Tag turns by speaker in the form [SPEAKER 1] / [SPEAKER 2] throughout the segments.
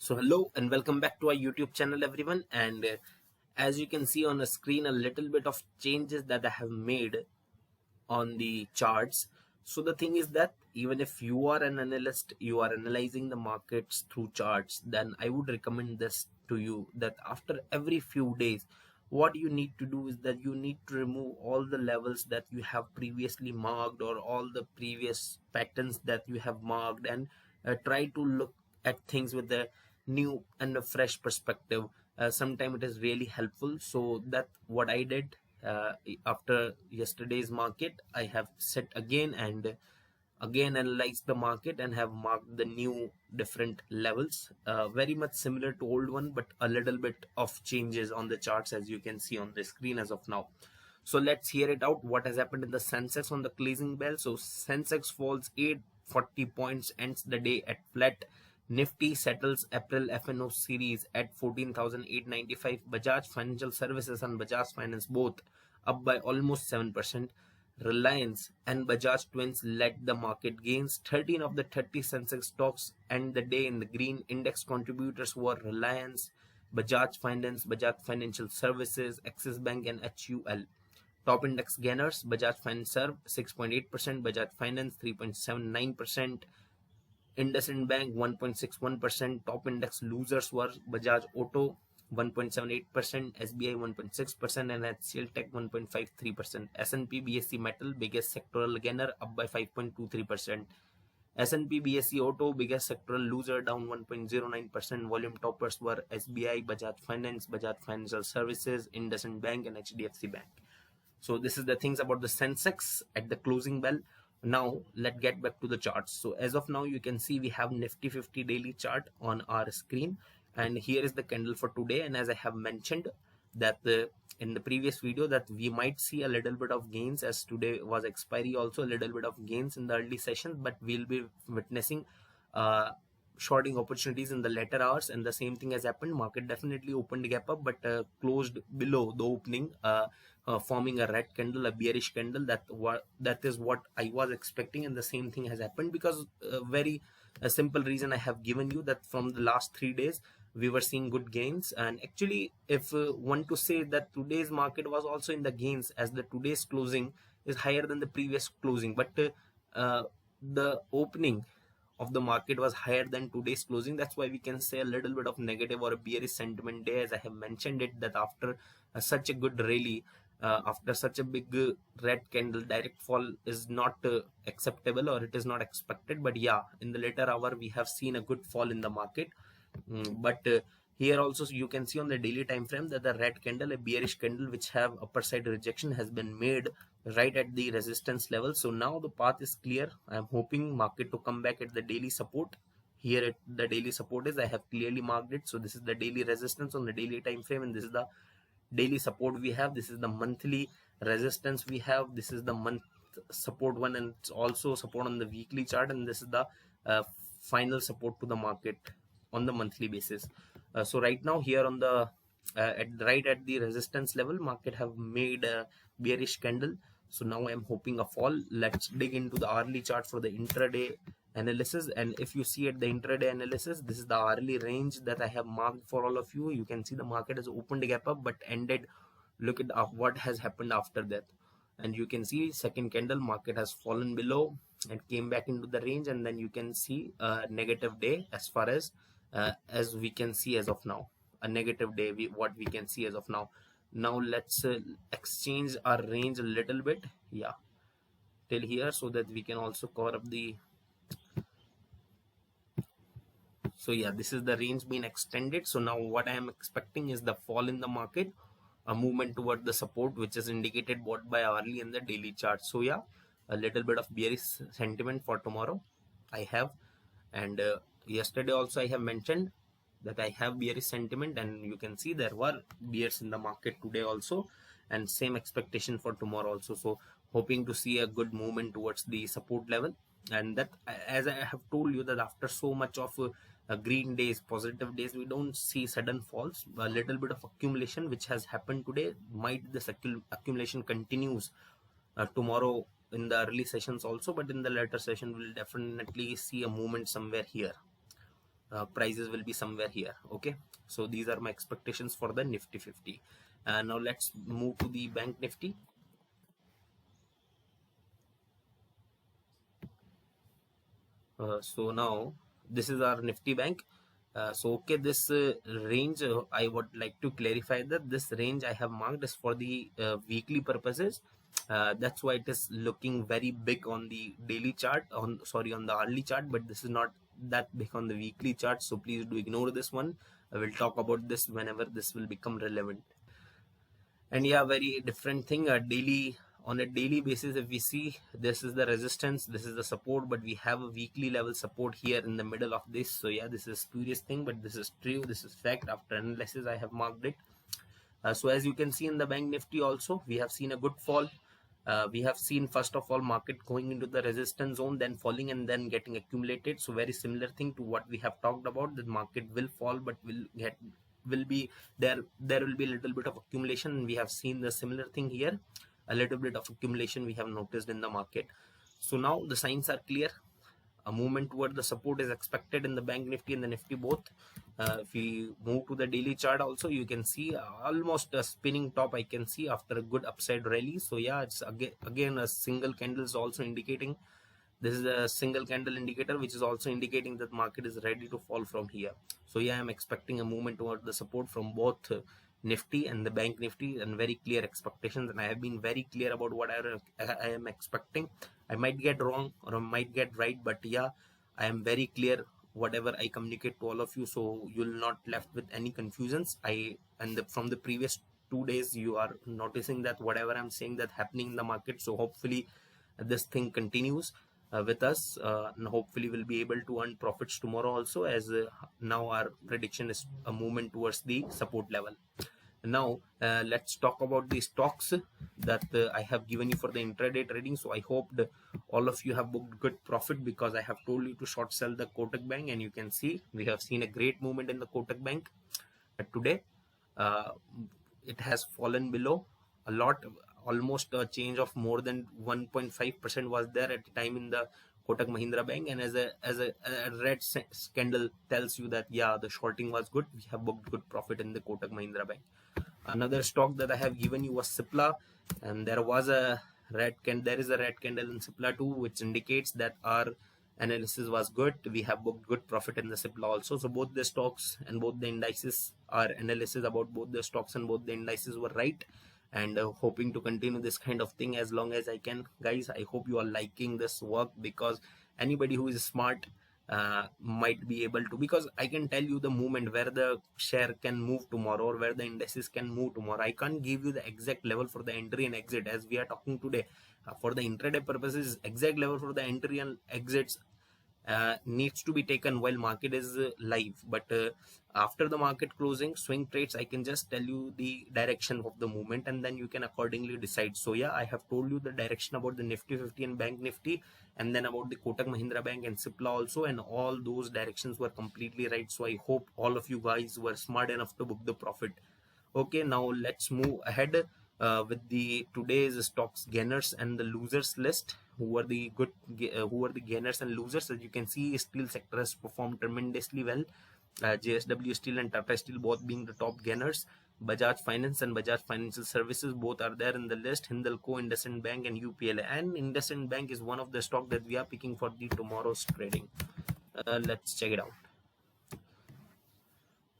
[SPEAKER 1] So hello and welcome back to our YouTube channel everyone, and as you can see on the screen, a little bit of changes that I have made on the charts. So the thing is that even if you are an analyst, you are analyzing the markets through charts, then I would recommend this to you, that after every few days what you need to do is that you need to remove all the levels that you have previously marked, or all the previous patterns that you have marked, and try to look at things with a new and a fresh perspective. Sometimes it is really helpful. So that what I did uh, after yesterday's market. I have set again and again analyzed the market and have marked the new different levels, very much similar to old one, but a little bit of changes on the charts, as you can see on the screen as of now. So let's hear it out, what has happened in the Sensex on the closing bell. So Sensex falls 840 points, ends the day at flat. Nifty settles April FNO series at 14,895. Bajaj Financial Services and Bajaj Finance both up by almost 7%. Reliance and Bajaj Twins led the market gains. 13 of the 30 Sensex stocks end the day in the green. Index contributors were Reliance, Bajaj Finance, Bajaj Financial Services, Axis Bank and HUL. Top index gainers: Bajaj Finance Serve 6.8%, Bajaj Finance 3.79%, IndusInd Bank 1.61%. Top index losers were Bajaj Auto 1.78%, SBI 1.6%, and HCL Tech 1.53%. S&P BSE Metal, biggest sectoral gainer, up by 5.23%. S&P BSE Auto, biggest sectoral loser, down 1.09%. Volume toppers were SBI, Bajaj Finance, Bajaj Financial Services, IndusInd Bank, and HDFC Bank. So this is the things about the Sensex at the closing bell. Now let's get back to the charts. So as of now, you can see we have Nifty 50 daily chart on our screen, and here is the candle for today. And as I have mentioned that in the previous video, that we might see a little bit of gains, as today was expiry, also a little bit of gains in the early session, but we'll be witnessing shorting opportunities in the later hours, and the same thing has happened. Market definitely opened gap up, but closed below the opening, forming a red candle, a bearish candle. That is what I was expecting, and the same thing has happened, because a simple reason I have given you, that from the last 3 days we were seeing good gains. And actually, if one to say that today's market was also in the gains, as the today's closing is higher than the previous closing, but the opening of the market was higher than today's closing. That's why we can say a little bit of negative or a bearish sentiment day, as I have mentioned it, that after such a good rally, after such a big red candle, direct fall is not acceptable, or it is not expected. But yeah, in the later hour we have seen a good fall in the market. But here also you can see on the daily time frame that the red candle, a bearish candle which have upper side rejection, has been made right at the resistance level. So now the path is clear. I am hoping market to come back at the daily support. Here at the daily support is, I have clearly marked it. So this is the daily resistance on the daily time frame, and this is the daily support we have. This is the monthly resistance we have. This is the month support one, and it's also support on the weekly chart, and this is the final support to the market on the monthly basis. So right now here on the right at the resistance level, market have made a bearish candle. So now I am hoping a fall. Let's dig into the hourly chart for the intraday analysis. And if you see at the intraday analysis, this is the hourly range that I have marked for all of you. You can see the market has opened a gap up but ended. Look at what has happened after that, and you can see second candle, market has fallen below and came back into the range, and then you can see a negative day as far as we can see as of now. A negative day, what we can see as of now. Now let's exchange our range a little bit, yeah, till here, so that we can also cover up the. So yeah, this is the range being extended. So now what I am expecting is the fall in the market, a movement toward the support, which is indicated both by hourly and the daily chart. So yeah, a little bit of bearish sentiment for tomorrow I have. And yesterday also I have mentioned that I have bearish sentiment, and you can see there were bears in the market today also, and same expectation for tomorrow also. So hoping to see a good movement towards the support level. And that, as I have told you, that after so much of green days, positive days, we don't see sudden falls. A little bit of accumulation which has happened today, might this accumulation continues tomorrow in the early sessions also, but in the later session we'll definitely see a movement somewhere here. prices will be somewhere here. Okay, so these are my expectations for the Nifty 50. Now let's move to the Bank Nifty. So now this is our Nifty Bank. So okay, this range, I would like to clarify that this range I have marked is for the weekly purposes. That's why it is looking very big on the daily chart, on the hourly chart, but this is not that big on the weekly chart, so please do ignore this one. I will talk about this whenever this will become relevant. And yeah, very different thing, daily, on a daily basis, if we see, this is the resistance, this is the support, but we have a weekly level support here in the middle of this. So yeah, this is spurious thing, but this is true, this is fact. After analysis I have marked it. So as you can see in the Bank Nifty also, we have seen a good fall. We have seen first of all market going into the resistance zone, then falling, and then getting accumulated. So very similar thing to what we have talked about, that market will fall but will be there will be a little bit of accumulation. We have seen the similar thing here, a little bit of accumulation we have noticed in the market. So now the signs are clear. A movement toward the support is expected in the Bank Nifty and the Nifty both. If we move to the daily chart also, you can see almost a spinning top I can see after a good upside rally. So yeah, it's again a single candle is also indicating, this is a single candle indicator which is also indicating that market is ready to fall from here. So yeah, I'm expecting a movement toward the support from both Nifty and the Bank Nifty, and very clear expectations, and I have been very clear about what I am expecting. I might get wrong or I might get right, but yeah, I am very clear whatever I communicate to all of you, so you'll not left with any confusions. From the previous 2 days you are noticing that whatever I'm saying that happening in the market, so hopefully this thing continues with us, and hopefully we'll be able to earn profits tomorrow also, as now our prediction is a movement towards the support level. Now let's talk about the stocks that I have given you for the intraday trading. So I hope that all of you have booked good profit, because I have told you to short sell the Kotak Bank, and you can see we have seen a great movement in the Kotak Bank today. It has fallen below a lot, almost a change of more than 1.5% was there at the time in the Kotak Mahindra Bank, and as a red candle tells you that yeah, the shorting was good, we have booked good profit in the Kotak Mahindra Bank. Another stock that I have given you was Cipla, and there is a red candle in Cipla too, which indicates that our analysis was good. We have booked good profit in the Cipla also. So both the stocks and both the indices, our analysis about both the stocks and both the indices were right, and hoping to continue this kind of thing as long as I can. Guys, I hope you are liking this work, because anybody who is smart might be able to, because I can tell you the movement where the share can move tomorrow or where the indices can move tomorrow. I can't give you the exact level for the entry and exit as we are talking today. For the intraday purposes, exact level for the entry and exits needs to be taken while market is live, but after the market closing, swing trades, I can just tell you the direction of the movement, and then you can accordingly decide. So yeah, I have told you the direction about the Nifty 50 and Bank Nifty, and then about the Kotak Mahindra Bank and Cipla also, and all those directions were completely right. So I hope all of you guys were smart enough to book the profit. Okay, now let's move ahead with the today's stocks gainers and the losers list. Who are the gainers and losers? As you can see, steel sector has performed tremendously well. JSW Steel and Tata Steel both being the top gainers. Bajaj Finance and Bajaj Financial Services both are there in the list. Hindalco, IndusInd Bank and UPLA. And IndusInd Bank is one of the stock that we are picking for the tomorrow's trading. Let's check it out.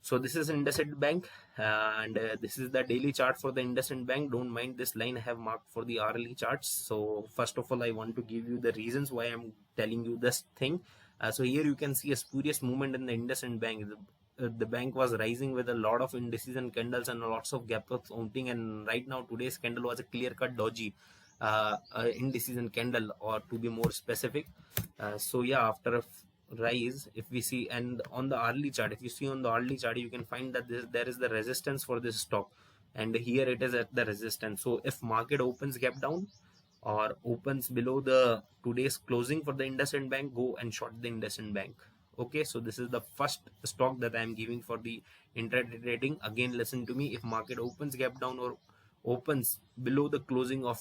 [SPEAKER 1] So this is IndusInd Bank, and this is the daily chart for the IndusInd Bank. Don't mind this line I have marked for the hourly charts. So first of all, I want to give you the reasons why I'm telling you this thing. So here you can see a spurious movement in the IndusInd Bank. The bank was rising with a lot of indices and candles and lots of gap ups mounting, and right now today's candle was a clear-cut doji indices and candle, or to be more specific. So yeah, after a rise, if we see, and on the hourly chart, if you see on the hourly chart, you can find that there is the resistance for this stock, and here it is at the resistance. So if market opens gap down or opens below the today's closing for the IndusInd Bank, go and short the IndusInd Bank. Okay, so this is the first stock that I am giving for the intraday trading. Again, listen to me, if market opens gap down or opens below the closing of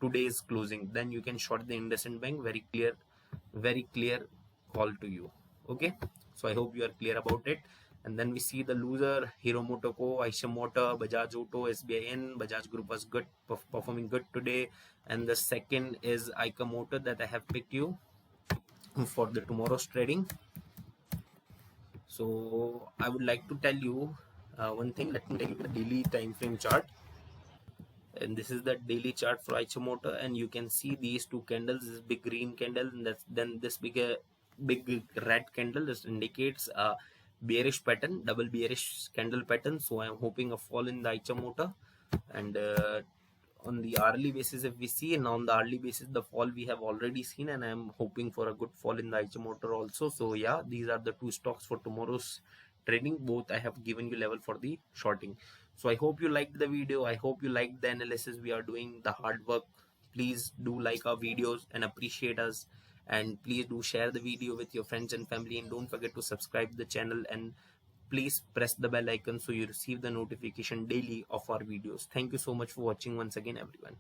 [SPEAKER 1] today's closing, then you can short the IndusInd Bank. Very clear call to you. Okay, So I hope you are clear about it. And then we see the loser: Hero Motoco, Aisha Motor, Bajaj Auto, SBIN. Bajaj Group was good, performing good today. And the second is Ica Motor that I have picked you for the tomorrow's trading. So I would like to tell you one thing. Let me tell you the daily time frame chart. And this is the daily chart for Ichimoto, and you can see these two candles, this big green candle, and then this big red candle. This indicates a bearish pattern, double bearish candle pattern. So I am hoping a fall in the Ichimoto. And on the hourly basis, if we see, and on the hourly basis, the fall we have already seen, and I am hoping for a good fall in the Ichimoto also. So yeah, these are the two stocks for tomorrow's trading. Both I have given you level for the shorting. So I hope you liked the video. I hope you liked the analysis. We are doing the hard work. Please do like our videos and appreciate us, and please do share the video with your friends and family, and don't forget to subscribe the channel, and please press the bell icon so you receive the notification daily of our videos. Thank you so much for watching once again, everyone.